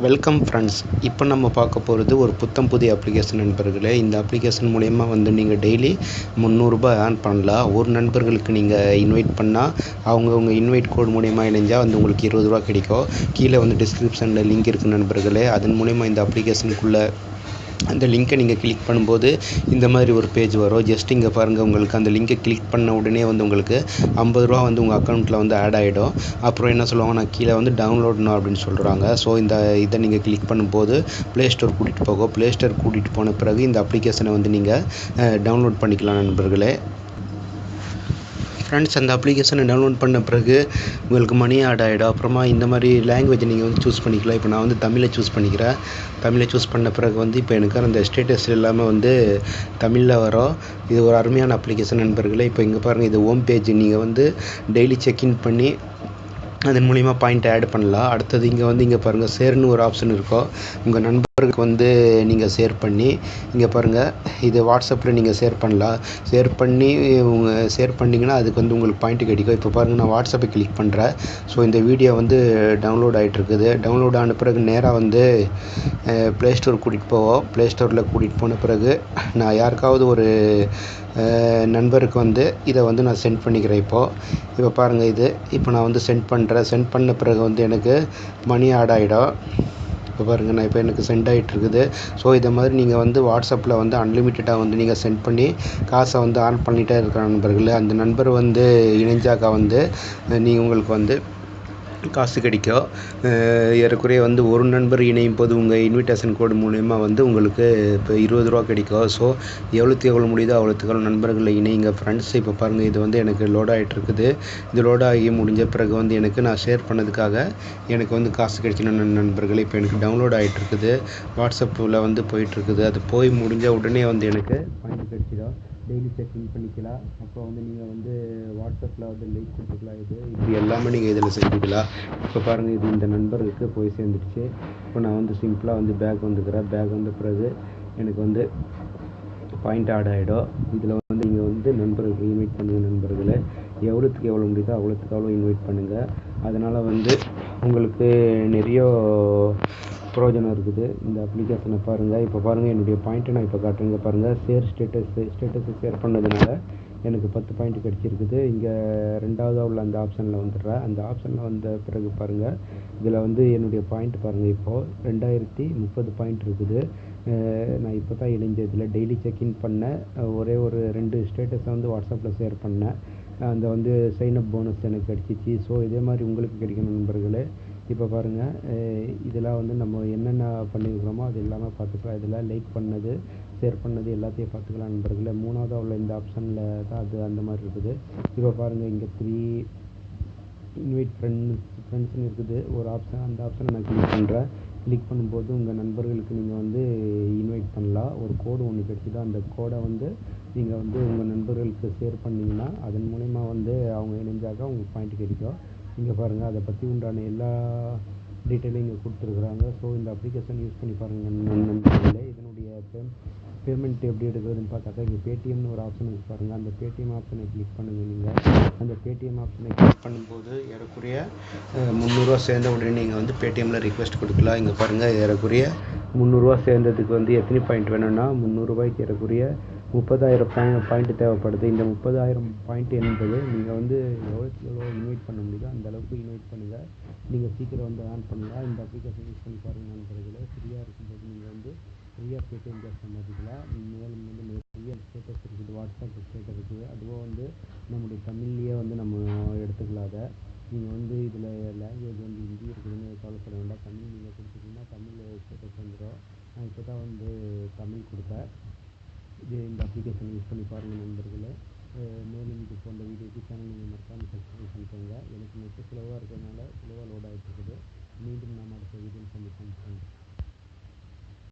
Welcome friends. இப்போ நம்ம பார்க்க போகிறது ஒரு புத்தம் புதிய அப்ளிகேஷன் நண்பர்களே. இந்த அப்ளிகேஷன் மூலயமா வந்து நீங்கள் டெய்லி ₹300 ஏர்ன் பண்ணலாம். ஒரு நண்பர்களுக்கு நீங்கள் இன்வைட் பண்ணால் அவங்க இன்வைட் கோட் மூலயமா இணைஞ்சால் வந்து உங்களுக்கு ₹20 கிடைக்கும். கீழே வந்து டிஸ்கிரிப்ஷனில் லிங்க் இருக்குது நண்பர்களே. அதன் மூலயமா இந்த அப்ளிகேஷனுக்குள்ளே அந்த லிங்க்கை நீங்கள் கிளிக் பண்ணும்போது இந்த மாதிரி ஒரு பேஜ் வரும். ஜஸ்ட் இங்கே பாருங்கள், உங்களுக்கு அந்த லிங்கை கிளிக் பண்ண உடனே வந்து உங்களுக்கு ₹50 வந்து உங்கள் அக்கௌண்ட்டில் வந்து ஆட் ஆகிடும். அப்புறம் என்ன சொல்லுவாங்கன்னா கீழே வந்து டவுன்லோட்ணும் அப்படின்னு சொல்கிறாங்க. ஸோ இதை நீங்கள் கிளிக் பண்ணும்போது ப்ளே ஸ்டோர் கூட்டிகிட்டு போகும். ப்ளே ஸ்டோர் கூட்டிகிட்டு போன பிறகு இந்த அப்ளிகேஷனை வந்து நீங்கள் டவுன்லோட் பண்ணிக்கலாம் நண்பர்களே. ஃப்ரெண்ட்ஸ், அந்த அப்ளிகேஷனை டவுன்லோட் பண்ண பிறகு உங்களுக்கு மணி ஆட் ஆகிடும். அப்புறமா இந்த மாதிரி லாங்குவேஜை நீங்கள் வந்து சூஸ் பண்ணிக்கலாம். இப்போ நான் வந்து தமிழை சூஸ் பண்ணிக்கிறேன். தமிழை சூஸ் பண்ண பிறகு வந்து இப்போ எனக்கு அந்த ஸ்டேட்டஸ் எல்லாமே வந்து தமிழில் வரும். இது ஒரு அருமையான அப்ளிகேஷன் நண்பர்களே. இப்போ இங்கே பாருங்கள், இது ஹோம் பேஜ். நீங்கள் வந்து டெய்லி செக்இன் பண்ணி அதன் மூலிமா பாயிண்ட் ஆட் பண்ணலாம். அடுத்தது இங்கே பாருங்கள், ஷேர்னு ஒரு ஆப்ஷன் இருக்கும். உங்கள் நண்பருக்கு வந்து நீங்கள் ஷேர் பண்ணி இங்கே பாருங்கள், இது வாட்ஸ்அப்பில் நீங்கள் ஷேர் பண்ணலாம். ஷேர் பண்ணிங்கன்னா அதுக்கு வந்து உங்களுக்கு பாயிண்ட் கிடைக்கும். இப்போ பாருங்கள், நான் வாட்ஸ்அப்பை கிளிக் பண்ணுறேன். ஸோ இந்த வீடியோ வந்து டவுன்லோட் ஆகிட்டு இருக்குது. டவுன்லோட் ஆன பிறகு நேராக வந்து ப்ளே ஸ்டோர் கூட்டிகிட்டு போவோம். ப்ளே ஸ்டோரில் கூட்டிகிட்டு போன பிறகு நான் யாருக்காவது ஒரு நண்பருக்கு வந்து இதை வந்து நான் சென்ட் பண்ணிக்கிறேன். இப்போ பாருங்கள், இப்போ நான் வந்து சென்ட் பண்ண பிறகு வந்து எனக்கு மணி ஆட் ஆகிடும். இப்போ பாருங்கள், இப்போ எனக்கு சென்ட் ஆகிட்டு இருக்குது. ஸோ இதை மாதிரி நீங்கள் வந்து வாட்ஸ்அப்பில் வந்து அன்லிமிட்டடாக வந்து நீங்கள் சென்ட் பண்ணி காசை வந்து ஆன் பண்ணிகிட்டே இருக்கிற நண்பர்கள், அந்த நண்பர் வந்து இணைஞ்சாக்கா வந்து உங்களுக்கு வந்து காசு கிடைக்கும். ஏறக்குறைய வந்து ஒரு நண்பர் இணையும் போது உங்கள் இன்விடேஷன் கோடு மூலயமா வந்து உங்களுக்கு இப்போ ₹20 கிடைக்கும். ஸோ எவ்வளோ முடியுதோ அவ்வளோத்துக்கு நண்பர்களை இணைங்க ஃப்ரெண்ட்ஸ். இப்போ பாருங்கள், இது வந்து எனக்கு லோட் ஆகிட்டு இருக்குது. இது லோட் ஆகி முடிஞ்ச பிறகு வந்து எனக்கு நான் ஷேர் பண்ணதுக்காக எனக்கு வந்து காசு கிடைச்சிடும் நண்பர்களே. இப்போ எனக்கு டவுன்லோட் ஆகிட்டு இருக்குது. வாட்ஸ்அப்பில் வந்து போயிட்டுருக்குது. அது போய் முடிஞ்ச உடனே வந்து எனக்கு பாயிண்ட் கிடைச்சிடும். டெய்லி செக்இன் பண்ணிக்கலாம். அப்புறம் வந்து நீங்கள் வந்து வாட்ஸ்அப்பில் வந்து லிங்க் கொடுத்துக்கலாம். இது எல்லாமே நீங்கள் இதில் செஞ்சுக்கலாம். இப்போ பாருங்கள், இது இந்த நண்பருக்கு போய் சேர்ந்துடுச்சு. இப்போ நான் வந்து சிம்பிளாக வந்து பேக் வந்துக்கிறேன். பேக் வந்த பிறகு எனக்கு வந்து பாயிண்ட் ஆட் ஆகிடும். இதில் வந்து நீங்கள் வந்து நண்பர்களுக்கு இன்வைட் பண்ணுங்கள் நண்பர்களே. எவ்வளோத்துக்கு எவ்வளோ முடியுதோ அவ்வளோத்துக்கு இன்வைட் பண்ணுங்கள். அதனால் வந்து உங்களுக்கு நிறைய பிரயோஜனம் இருக்குது இந்த அப்ளிகேஷனை பாருங்கள். இப்போ பாருங்கள், என்னுடைய பாயிண்ட்டை நான் இப்போ காட்டுறேங்க பாருங்கள். ஸ்டேட்டஸை ஷேர் பண்ணதுனால எனக்கு 10 பாயிண்ட் கிடச்சிருக்குது. இங்கே ரெண்டாவதாக உள்ள அந்த ஆப்ஷனில் வந்துடுறேன். அந்த ஆப்ஷனில் வந்த பிறகு பாருங்கள், இதில் வந்து என்னுடைய பாயிண்ட் பாருங்கள், இப்போது 2030 பாயிண்ட் இருக்குது. நான் இப்போ தான் இணைஞ்சதில் டெய்லி செக்இன் பண்ணேன். ஒரே ஒரு 2 ஸ்டேட்டஸை வந்து வாட்ஸ்அப்பில் ஷேர் பண்ணேன். அந்த வந்து சைனப் போனஸ் எனக்கு கிடச்சிச்சு. ஸோ இதே மாதிரி உங்களுக்கு கிடைக்கணும் நண்பர்களே. இப்போ பாருங்கள், இதெல்லாம் வந்து நம்ம என்னென்ன பண்ணியிருக்கிறோமோ அது எல்லாமே பார்த்துக்கலாம். இதில் லைக் பண்ணது, ஷேர் பண்ணது எல்லாத்தையும் பார்த்துக்கலாம் நண்பர்களே. மூணாவதாக உள்ள இந்த ஆப்ஷனில் தான் அது அந்த மாதிரி இருக்குது. இப்போ பாருங்கள், இங்கே 3 இன்வைட் ஃப்ரெண்ட்ஸ்னு இருக்குது ஒரு ஆப்ஷன். அந்த ஆப்ஷனை நான் கிளிக் பண்ணுறேன். கிளிக் பண்ணும்போது உங்கள் நண்பர்களுக்கு நீங்கள் வந்து இன்வைட் பண்ணலாம். ஒரு கோடு ஒன்று கிடச்சிது. அந்த கோடை வந்து நீங்கள் வந்து உங்கள் நண்பர்களுக்கு ஷேர் பண்ணிங்கன்னா அதன் மூலயமா வந்து அவங்க இணைஞ்சாக்கா உங்களுக்கு பாயிண்ட் கிடைக்கும். இங்கே பாருங்கள், அதை பற்றி உண்டான எல்லா டீட்டெயிலும் இங்கே கொடுத்துருக்குறாங்க. ஸோ இந்த அப்ளிகேஷன் யூஸ் பண்ணி பாருங்கள் நண்பர்களே. இதனுடைய பேமெண்ட் எப்படி எடுக்கிறதுன்னு பார்த்தாக்கா இங்கே பேடிஎம்னு ஒரு ஆப்ஷன் இருக்குது பாருங்கள். அந்த பேடிஎம் ஆப்ஷனை கிளிக் பண்ணுங்கள். நீங்கள் அந்த பேடிஎம் ஆப்ஷனை கிளிக் பண்ணும்போது ஏறக்குறைய ₹300 சேர்ந்த உடனே நீங்கள் வந்து பேடிஎம்மில் ரிக்வெஸ்ட் கொடுக்கலாம். இங்கே பாருங்கள், ஏறக்குறைய ₹300 சேர்ந்ததுக்கு வந்து எத்தனை பாயிண்ட் வேணும்னா ₹300 ஏறக்குறைய 30,000 பாயிண்ட் தேவைப்படுது. இந்த 30,000 பாயிண்ட் என்பது நீங்கள் வந்து எவ்வளோ இன்வைட் பண்ண முடியுதோ அந்த அளவுக்கு இன்வைட் பண்ணுங்கள். நீங்கள் சீக்கிரம் வந்து ஆன் பண்ணலாம். இந்த அப்ளிகேஷன் யூஸ் பண்ணி பாருங்கள் நண்பர்களே. ஃப்ரீயாக இருக்கும்போது நீங்கள் வந்து ஃப்ரீயாக பேடிஎம் கேஷ் சம்பாதிக்கலாம். மேலும் வந்து நிறைய ஸ்டேட்டஸ் இருக்குது, வாட்ஸ்அப் ஸ்டேட்டஸ் இருக்குது. அதுவும் வந்து நம்முடைய தமிழ்லேயே வந்து நம்ம எடுத்துக்கலாம். அதை நீங்கள் வந்து இதில் லாங்குவேஜ் வந்து ஹிந்தி இருக்குதுன்னு கவலைப்பட வேண்டாம். தமிழ் நீங்கள் கொடுத்துட்டிங்கன்னா தமிழ் ஸ்டேட்டஸ் வந்துடும். நான் இப்போ தான் வந்து தமிழ் கொடுத்தேன். இந்த அப்ளிகேஷன் யூஸ் பண்ணி பாருங்கள் நண்பர்களே. மேலும் இது போன்ற வீடியோக்கு சேனல் நீங்கள் மறக்காமல் சப்ஸ்கிரைப் பண்ணிக்கோங்க. எனக்கு நெட்டு ஸ்லோவாக இருக்கிறதுனால ஸ்லோவாக லோட் ஆகிட்டு இருக்குது. மீண்டும் நாம் அடுத்த வீடியோவில் சந்திப்போம்.